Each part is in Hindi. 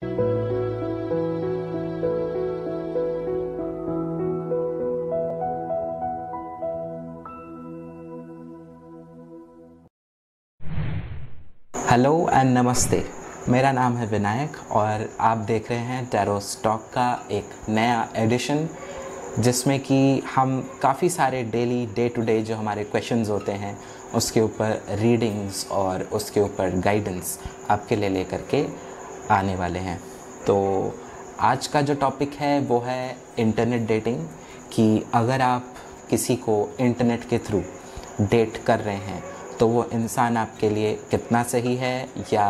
हेलो एंड नमस्ते। मेरा नाम है विनायक और आप देख रहे हैं टैरो स्टॉक का एक नया एडिशन, जिसमें कि हम काफ़ी सारे डेली डे टू डे जो हमारे क्वेश्चंस होते हैं उसके ऊपर रीडिंग्स और उसके ऊपर गाइडेंस आपके लिए लेकर के आने वाले हैं। तो आज का जो टॉपिक है वो है इंटरनेट डेटिंग, कि अगर आप किसी को इंटरनेट के थ्रू डेट कर रहे हैं तो वो इंसान आपके लिए कितना सही है, या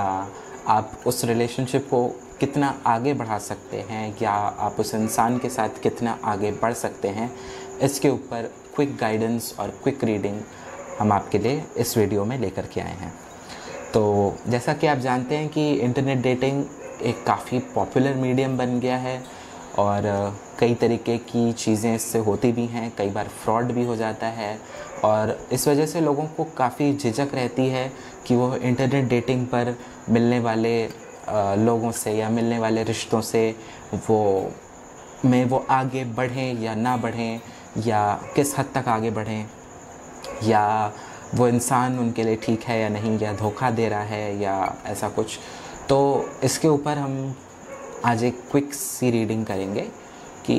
आप उस रिलेशनशिप को कितना आगे बढ़ा सकते हैं, या आप उस इंसान के साथ कितना आगे बढ़ सकते हैं। इसके ऊपर क्विक गाइडेंस और क्विक रीडिंग हम आपके लिए इस वीडियो में लेकर के आए हैं। तो जैसा कि आप जानते हैं कि इंटरनेट डेटिंग एक काफ़ी पॉपुलर मीडियम बन गया है और कई तरीके की चीज़ें इससे होती भी हैं, कई बार फ्रॉड भी हो जाता है और इस वजह से लोगों को काफ़ी झिझक रहती है कि वो इंटरनेट डेटिंग पर मिलने वाले लोगों से या मिलने वाले रिश्तों से वो आगे बढ़ें या ना बढ़ें, या किस हद तक आगे बढ़ें, या वो इंसान उनके लिए ठीक है या नहीं, या धोखा दे रहा है या ऐसा कुछ। तो इसके ऊपर हम आज एक क्विक सी रीडिंग करेंगे कि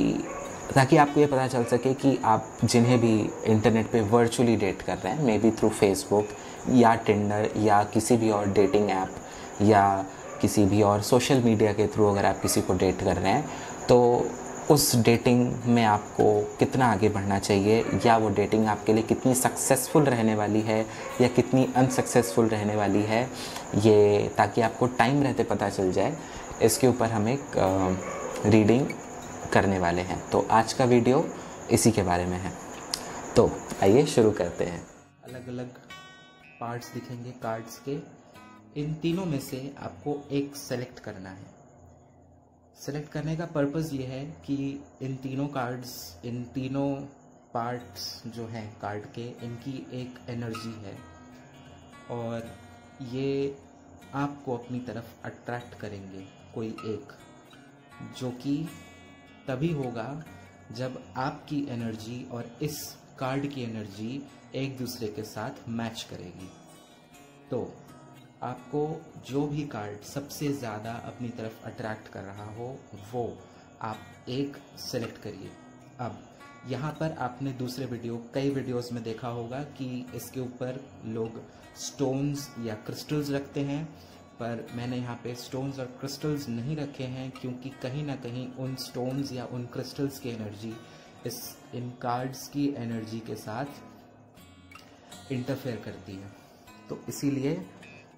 ताकि आपको ये पता चल सके कि आप जिन्हें भी इंटरनेट पे वर्चुअली डेट कर रहे हैं, मे बी थ्रू फेसबुक या टिंडर या किसी भी और डेटिंग ऐप या किसी भी और सोशल मीडिया के थ्रू अगर आप किसी को डेट कर रहे हैं तो उस डेटिंग में आपको कितना आगे बढ़ना चाहिए, या वो डेटिंग आपके लिए कितनी सक्सेसफुल रहने वाली है या कितनी अनसक्सेसफुल रहने वाली है, ये ताकि आपको टाइम रहते पता चल जाए। इसके ऊपर हम एक रीडिंग करने वाले हैं। तो आज का वीडियो इसी के बारे में है। तो आइए शुरू करते हैं। अलग अलग पार्ट्स दिखेंगे कार्ड्स के। इन तीनों में से आपको एक सेलेक्ट करना है। सेलेक्ट करने का पर्पस ये है कि इन तीनों पार्ट्स जो हैं कार्ड के, इनकी एक एनर्जी है और ये आपको अपनी तरफ अट्रैक्ट करेंगे, कोई एक, जो कि तभी होगा जब आपकी एनर्जी और इस कार्ड की एनर्जी एक दूसरे के साथ मैच करेगी। तो आपको जो भी कार्ड सबसे ज़्यादा अपनी तरफ अट्रैक्ट कर रहा हो वो आप एक सेलेक्ट करिए। अब यहाँ पर आपने दूसरे कई वीडियोस में देखा होगा कि इसके ऊपर लोग स्टोन्स या क्रिस्टल्स रखते हैं, पर मैंने यहाँ पे स्टोन्स और क्रिस्टल्स नहीं रखे हैं क्योंकि कहीं ना कहीं उन स्टोन्स या उन क्रिस्टल्स की एनर्जी इन कार्ड्स की एनर्जी के साथ इंटरफेयर करती है। तो इसीलिए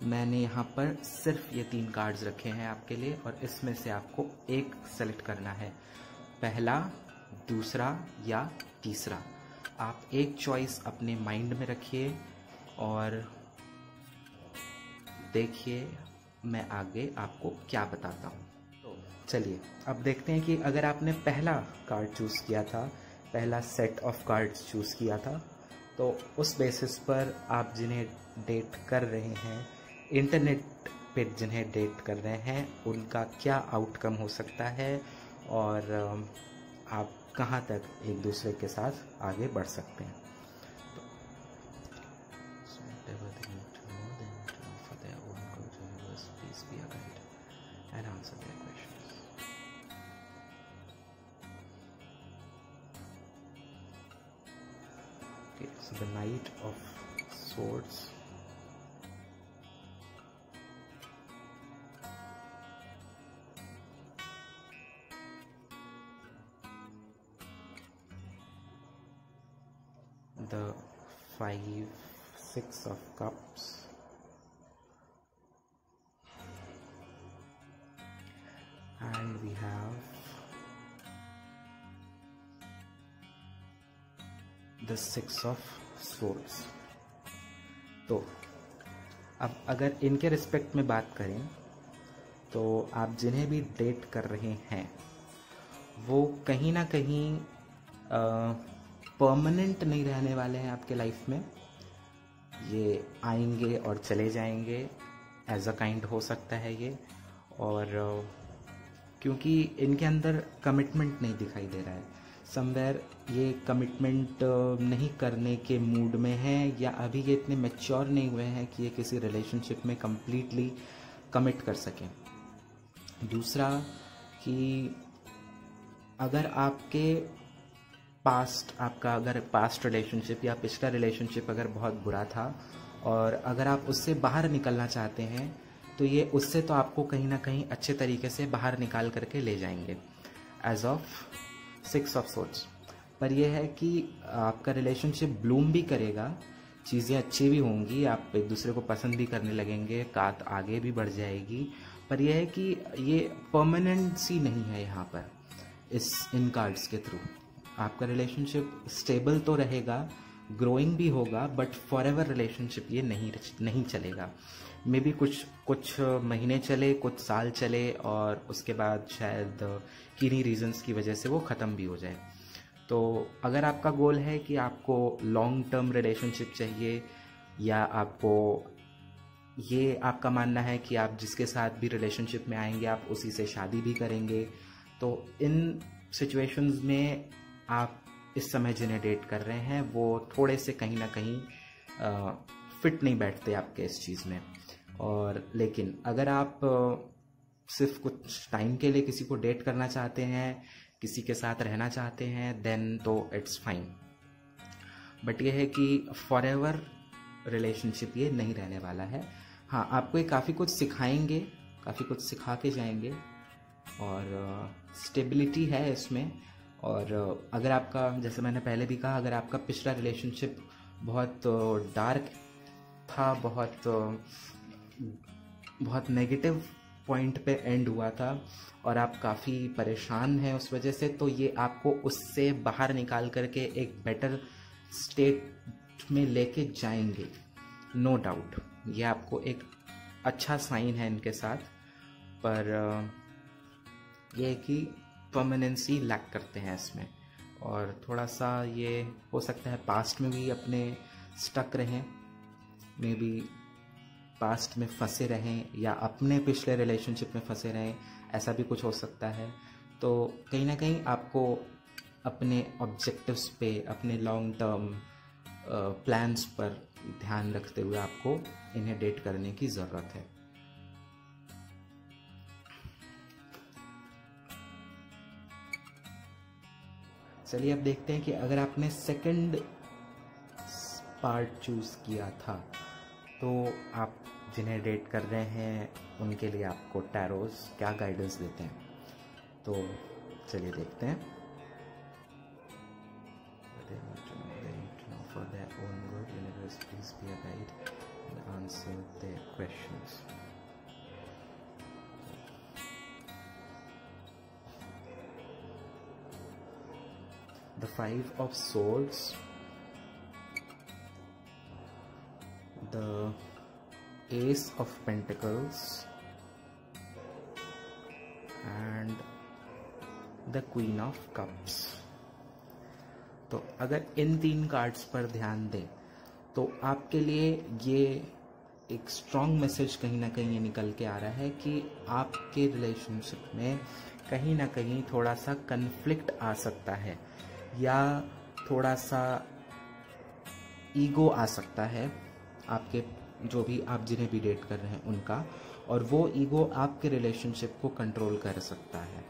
मैंने यहाँ पर सिर्फ ये 3 कार्ड्स रखे हैं आपके लिए और इसमें से आपको एक सेलेक्ट करना है, पहला, दूसरा या तीसरा। आप एक चॉइस अपने माइंड में रखिए और देखिए मैं आगे आपको क्या बताता हूँ। तो चलिए अब देखते हैं कि अगर आपने पहला कार्ड चूज़ किया था, पहला सेट ऑफ कार्ड्स चूज़ किया था, तो उस बेसिस पर आप जिन्हें डेट कर रहे हैं, इंटरनेट पे जिन्हें डेट कर रहे हैं, उनका क्या आउटकम हो सकता है और आप कहाँ तक एक दूसरे के साथ आगे बढ़ सकते हैं। So the Knight of Swords, the 6 of Cups, and we have the 6 of Swords। तो अब अगर इनके रिस्पेक्ट में बात करें तो आप जिन्हें भी डेट कर रहे हैं वो कहीं ना कहीं परमानेंट नहीं रहने वाले हैं आपके लाइफ में। ये आएंगे और चले जाएंगे, एज अ काइंड हो सकता है ये। और क्योंकि इनके अंदर कमिटमेंट नहीं दिखाई दे रहा है। समवेयर ये कमिटमेंट नहीं करने के मूड में हैं, या अभी ये इतने मैच्योर नहीं हुए हैं कि ये किसी रिलेशनशिप में कम्प्लीटली कमिट कर सकें। दूसरा कि अगर आपके अगर पास्ट रिलेशनशिप या पिछला रिलेशनशिप अगर बहुत बुरा था और अगर आप उससे बाहर निकलना चाहते हैं, तो ये उससे तो आपको कहीं ना कहीं अच्छे तरीके से बाहर निकाल करके ले जाएंगे एज ऑफ 6 ऑफ सोर्ड्स। पर यह है कि आपका रिलेशनशिप ब्लूम भी करेगा, चीज़ें अच्छी भी होंगी, आप एक दूसरे को पसंद भी करने लगेंगे, बात आगे भी बढ़ जाएगी। पर यह है कि ये परमानेंसी नहीं है यहाँ पर इन कार्ड्स के थ्रू। आपका रिलेशनशिप स्टेबल तो रहेगा, ग्रोइंग भी होगा, बट फॉर एवर रिलेशनशिप ये नहीं चलेगा। मे बी कुछ महीने चले, कुछ साल चले, और उसके बाद शायद किन्हीं रीजंस की वजह से वो ख़त्म भी हो जाए। तो अगर आपका गोल है कि आपको लॉन्ग टर्म रिलेशनशिप चाहिए, या आपको ये आपका मानना है कि आप जिसके साथ भी रिलेशनशिप में आएंगे आप उसी से शादी भी करेंगे, तो इन सिचुएशंस में आप इस समय जिन्हें डेट कर रहे हैं वो थोड़े से कहीं ना कहीं फिट नहीं बैठते आपके इस चीज़ में। और लेकिन अगर आप सिर्फ कुछ टाइम के लिए किसी को डेट करना चाहते हैं, किसी के साथ रहना चाहते हैं, देन तो इट्स फाइन। बट ये है कि फॉर एवर रिलेशनशिप ये नहीं रहने वाला है। हाँ, आपको ये काफ़ी कुछ सिखाएंगे, काफ़ी कुछ सिखा के जाएंगे, और स्टेबिलिटी है इसमें। और अगर आपका, जैसे मैंने पहले भी कहा, अगर आपका पिछला रिलेशनशिप बहुत डार्क था, बहुत नेगेटिव पॉइंट पे एंड हुआ था और आप काफ़ी परेशान हैं उस वजह से, तो ये आपको उससे बाहर निकाल करके एक बेटर स्टेट में लेके जाएंगे, नो डाउट। ये आपको एक अच्छा साइन है इनके साथ। पर ये है कि परमानेंसी लैक करते हैं इसमें, और थोड़ा सा ये हो सकता है पास्ट में भी अपने स्टक रहें, मे बी पास्ट में फंसे रहें, या अपने पिछले रिलेशनशिप में फंसे रहें, ऐसा भी कुछ हो सकता है। तो कहीं ना कहीं आपको अपने ऑब्जेक्टिव्स पे, अपने लॉन्ग टर्म प्लान्स पर ध्यान रखते हुए आपको इन्हें डेट करने की ज़रूरत है। चलिए अब देखते हैं कि अगर आपने सेकंड पार्ट चूज़ किया था, तो आप जिन्हें डेट कर रहे हैं उनके लिए आपको टैरोस क्या गाइडेंस देते हैं। तो चलिए देखते हैं। For their own good, universe, please be a guide and answer their questions. The 5 of Swords, the Ace of Pentacles, and the Queen of Cups. तो अगर इन 3 कार्ड्स पर ध्यान दें तो आपके लिए ये एक स्ट्रॉन्ग मैसेज कहीं ना कहीं ये निकल के आ रहा है कि आपके रिलेशनशिप में कहीं ना कहीं थोड़ा सा कन्फ्लिक्ट आ सकता है, या थोड़ा सा ईगो आ सकता है आपके, जो भी आप जिन्हें भी डेट कर रहे हैं उनका, और वो ईगो आपके रिलेशनशिप को कंट्रोल कर सकता है।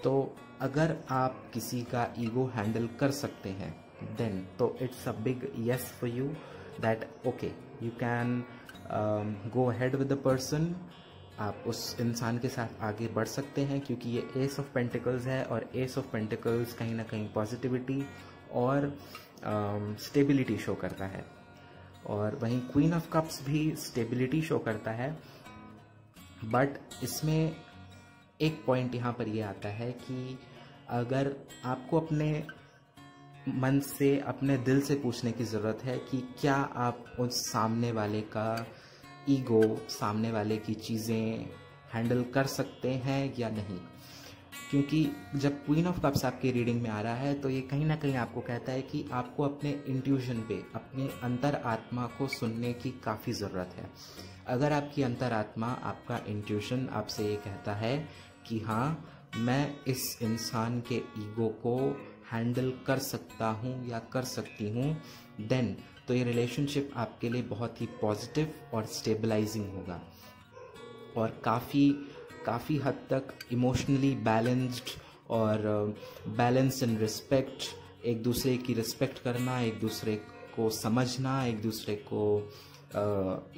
तो अगर आप किसी का ईगो हैंडल कर सकते हैं, देन तो it's a big yes for you, that okay you can go ahead with the person. आप उस इंसान के साथ आगे बढ़ सकते हैं, क्योंकि ये एस ऑफ पेंटिकल्स है, और एस ऑफ पेंटिकल्स कहीं ना कहीं पॉजिटिविटी और स्टेबिलिटी शो करता है, और वहीं क्वीन ऑफ कप्स भी स्टेबिलिटी शो करता है। बट इसमें एक पॉइंट यहाँ पर ये आता है कि अगर आपको अपने मन से, अपने दिल से पूछने की ज़रूरत है कि क्या आप उस सामने वाले का ईगो, सामने वाले की चीज़ें हैंडल कर सकते हैं या नहीं। क्योंकि जब क्वीन ऑफ कप्स आपकी रीडिंग में आ रहा है तो ये कहीं ना कहीं आपको कहता है कि आपको अपने इंट्यूशन पे, अपनी अंतर आत्मा को सुनने की काफ़ी ज़रूरत है। अगर आपकी अंतरात्मा, आपका इंट्यूशन आपसे ये कहता है कि हाँ, मैं इस इंसान के ईगो को हैंडल कर सकता हूँ या कर सकती हूँ, देन तो ये रिलेशनशिप आपके लिए बहुत ही पॉजिटिव और स्टेबलाइजिंग होगा और काफ़ी हद तक इमोशनली बैलेंस्ड और बैलेंस इन रिस्पेक्ट, एक दूसरे की रिस्पेक्ट करना, एक दूसरे को समझना, एक दूसरे को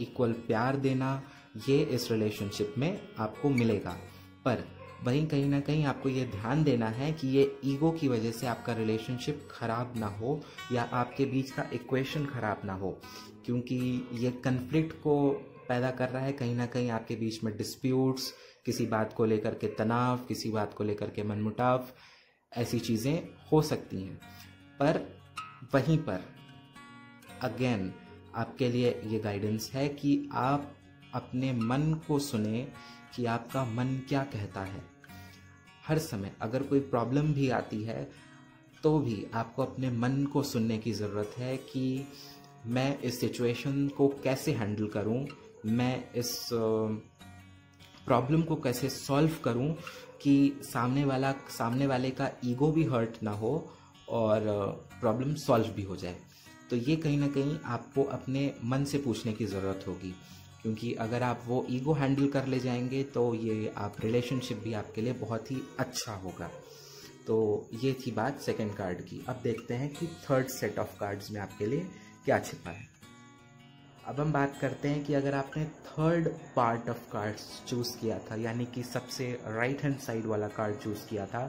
इक्वल प्यार देना, ये इस रिलेशनशिप में आपको मिलेगा। पर वहीं कहीं ना कहीं आपको ये ध्यान देना है कि ये ईगो की वजह से आपका रिलेशनशिप ख़राब ना हो या आपके बीच का इक्वेशन ख़राब ना हो, क्योंकि ये कन्फ्लिक्ट को पैदा कर रहा है। कहीं ना कहीं आपके बीच में डिस्प्यूट्स, किसी बात को लेकर के तनाव, किसी बात को लेकर के मनमुटाव, ऐसी चीज़ें हो सकती हैं। पर वहीं पर अगेन आपके लिए ये गाइडेंस है कि आप अपने मन को सुने कि आपका मन क्या कहता है। हर समय अगर कोई प्रॉब्लम भी आती है तो भी आपको अपने मन को सुनने की ज़रूरत है कि मैं इस सिचुएशन को कैसे हैंडल करूं, मैं इस प्रॉब्लम को कैसे सॉल्व करूं कि सामने वाले का ईगो भी हर्ट ना हो और प्रॉब्लम सॉल्व भी हो जाए। तो ये कहीं ना कहीं आपको अपने मन से पूछने की ज़रूरत होगी, क्योंकि अगर आप वो ईगो हैंडल कर ले जाएंगे तो ये आप रिलेशनशिप भी आपके लिए बहुत ही अच्छा होगा। तो ये थी बात सेकंड कार्ड की। अब देखते हैं कि थर्ड सेट ऑफ कार्ड्स में आपके लिए क्या छिपा है। अब हम बात करते हैं कि अगर आपने third part of cards choose किया था, यानी कि सबसे राइट हैंड साइड वाला कार्ड चूज़ किया था,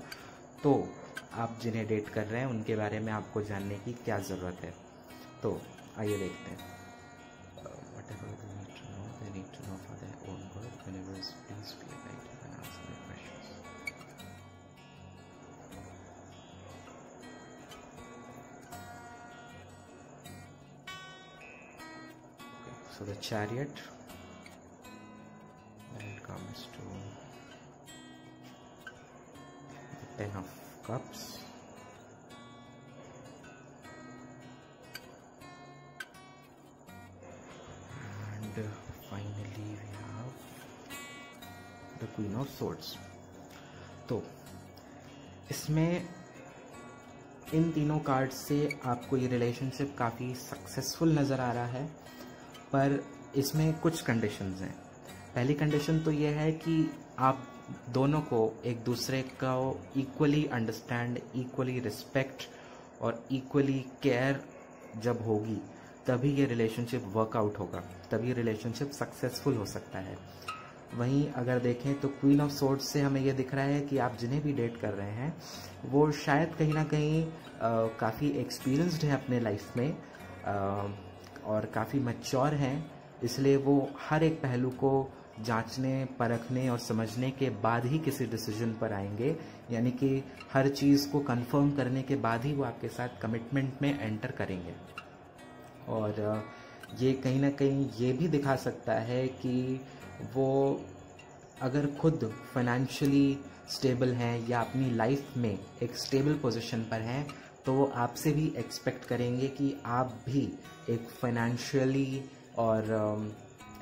तो आप जिन्हें डेट कर रहे हैं उनके बारे में आपको जानने की क्या ज़रूरत है। तो आइए देखते हैं। Need to know for their own good. Whenever please feel like you can answer their questions. Okay, so the Chariot, when it comes to the Ten of Cups, and finally we have the Queen of Swords। तो इसमें इन तीनों कार्ड से आपको ये रिलेशनशिप काफ़ी सक्सेसफुल नज़र आ रहा है, पर इसमें कुछ कंडीशंस हैं। पहली कंडीशन तो ये है कि आप दोनों को एक दूसरे को इक्वली अंडरस्टैंड, इक्वली रिस्पेक्ट और इक्वली केयर जब होगी, तभी ये रिलेशनशिप वर्कआउट होगा, तभी रिलेशनशिप सक्सेसफुल हो सकता है। वहीं अगर देखें तो क्वीन ऑफ सोर्ड्स से हमें ये दिख रहा है कि आप जिन्हें भी डेट कर रहे हैं वो शायद कहीं ना कहीं काफ़ी एक्सपीरियंस्ड है अपने लाइफ में और काफ़ी मैच्योर हैं, इसलिए वो हर एक पहलू को जांचने, परखने और समझने के बाद ही किसी डिसीजन पर आएंगे, यानी कि हर चीज़ को कंफर्म करने के बाद ही वो आपके साथ कमिटमेंट में एंटर करेंगे। और ये कहीं ना कहीं ये भी दिखा सकता है कि वो अगर खुद फाइनेंशियली स्टेबल हैं या अपनी लाइफ में एक स्टेबल पोजीशन पर हैं, तो वो आपसे भी एक्सपेक्ट करेंगे कि आप भी एक फाइनेंशियली और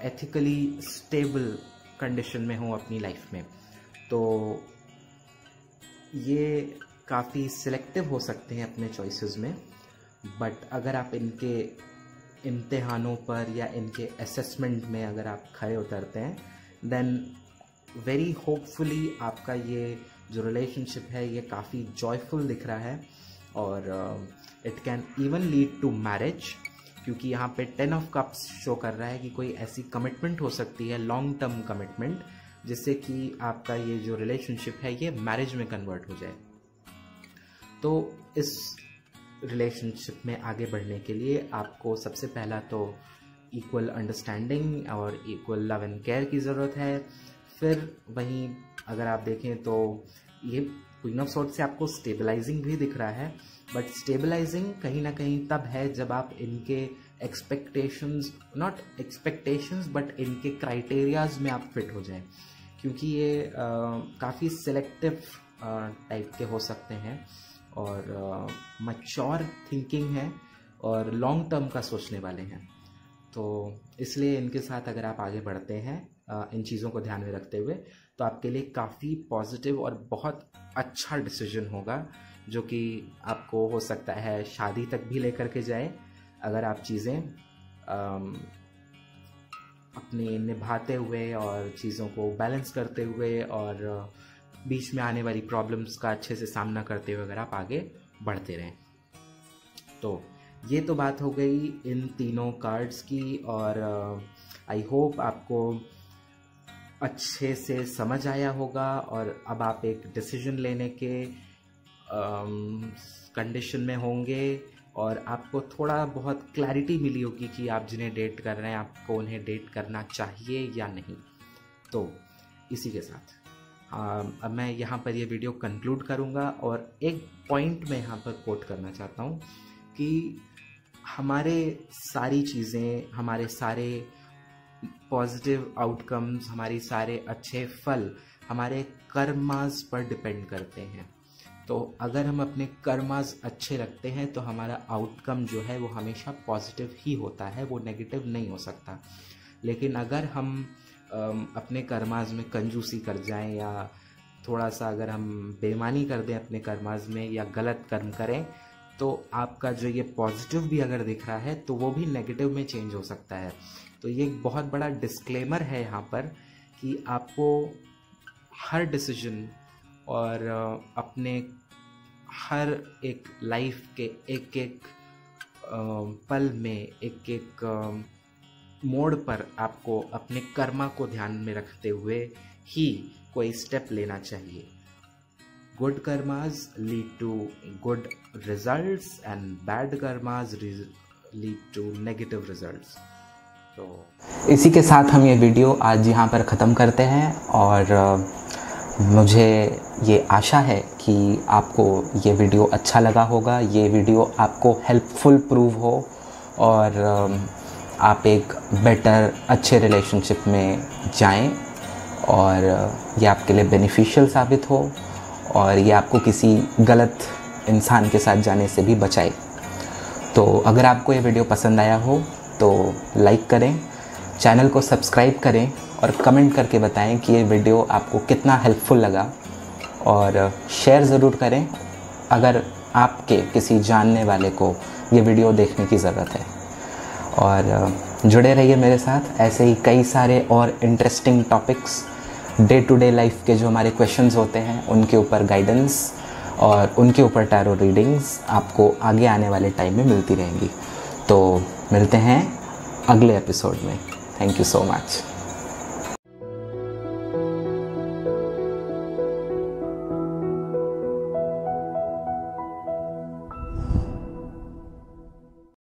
एथिकली स्टेबल कंडीशन में हो अपनी लाइफ में। तो ये काफ़ी सिलेक्टिव हो सकते हैं अपने चॉइसेस में, बट अगर आप इनके इम्तिहानों पर या इनके असेसमेंट में अगर आप खरे उतरते हैं, देन वेरी होपफुली आपका ये जो रिलेशनशिप है ये काफ़ी जॉयफुल दिख रहा है और it can even lead to marriage, क्योंकि यहाँ पे 10 ऑफ कप्स शो कर रहा है कि कोई ऐसी कमिटमेंट हो सकती है, लॉन्ग टर्म कमिटमेंट, जिससे कि आपका ये जो रिलेशनशिप है ये मैरिज में कन्वर्ट हो जाए। तो इस रिलेशनशिप में आगे बढ़ने के लिए आपको सबसे पहला तो इक्वल अंडरस्टैंडिंग और इक्वल लव एंड केयर की ज़रूरत है। फिर वहीं अगर आप देखें तो ये क्वीन ऑफ सॉर्ड्स से आपको स्टेबलाइजिंग भी दिख रहा है, बट स्टेबलाइजिंग कहीं ना कहीं तब है जब आप इनके एक्सपेक्टेशंस, नॉट एक्सपेक्टेशंस बट इनके क्राइटेरियाज में आप फिट हो जाएं, क्योंकि ये काफ़ी सिलेक्टिव टाइप के हो सकते हैं और मैच्योर थिंकिंग है और लॉन्ग टर्म का सोचने वाले हैं। तो इसलिए इनके साथ अगर आप आगे बढ़ते हैं इन चीज़ों को ध्यान में रखते हुए, तो आपके लिए काफ़ी पॉजिटिव और बहुत अच्छा डिसीजन होगा, जो कि आपको हो सकता है शादी तक भी लेकर के जाए, अगर आप चीज़ें अपने निभाते हुए और चीज़ों को बैलेंस करते हुए और बीच में आने वाली प्रॉब्लम्स का अच्छे से सामना करते हुए अगर आप आगे बढ़ते रहें। तो ये तो बात हो गई इन तीनों कार्ड्स की, और आई होप आपको अच्छे से समझ आया होगा और अब आप एक डिसीजन लेने के कंडीशन में होंगे और आपको थोड़ा बहुत क्लैरिटी मिली होगी कि आप जिन्हें डेट कर रहे हैं आपको उन्हें डेट करना चाहिए या नहीं। तो इसी के साथ अब मैं यहाँ पर ये वीडियो कंक्लूड करूँगा और एक पॉइंट मैं यहाँ पर कोट करना चाहता हूँ कि हमारे सारी चीज़ें, हमारे सारे पॉजिटिव आउटकम्स, हमारी सारे अच्छे फल हमारे कर्मास पर डिपेंड करते हैं। तो अगर हम अपने कर्मास अच्छे रखते हैं तो हमारा आउटकम जो है वो हमेशा पॉजिटिव ही होता है, वो नेगेटिव नहीं हो सकता। लेकिन अगर हम अपने कर्मास में कंजूसी कर जाएं या थोड़ा सा अगर हम बेईमानी कर दें अपने कर्मास में या गलत कर्म करें, तो आपका जो ये पॉजिटिव भी अगर दिख रहा है तो वो भी नेगेटिव में चेंज हो सकता है। तो ये एक बहुत बड़ा डिस्क्लेमर है यहाँ पर कि आपको हर डिसीजन और अपने हर एक लाइफ के एक एक पल में, एक एक मोड़ पर आपको अपने कर्मा को ध्यान में रखते हुए ही कोई स्टेप लेना चाहिए। Good karmas lead to good results and bad karmas lead to negative results. तो इसी के साथ हम ये वीडियो आज यहाँ पर ख़त्म करते हैं और मुझे ये आशा है कि आपको ये वीडियो अच्छा लगा होगा, ये वीडियो आपको हेल्पफुल प्रूव हो और आप एक बेटर अच्छे रिलेशनशिप में जाएं और ये आपके लिए बेनिफिशियल साबित हो और ये आपको किसी गलत इंसान के साथ जाने से भी बचाए। तो अगर आपको ये वीडियो पसंद आया हो तो लाइक करें, चैनल को सब्सक्राइब करें और कमेंट करके बताएं कि ये वीडियो आपको कितना हेल्पफुल लगा, और शेयर ज़रूर करें अगर आपके किसी जानने वाले को ये वीडियो देखने की ज़रूरत है। और जुड़े रहिए मेरे साथ, ऐसे ही कई सारे और interesting topics, day to day life के जो हमारे क्वेश्चंस होते हैं उनके ऊपर गाइडेंस और उनके ऊपर टैरो रीडिंग्स आपको आगे आने वाले टाइम में मिलती रहेंगी। तो मिलते हैं अगले एपिसोड में। Thank you so much.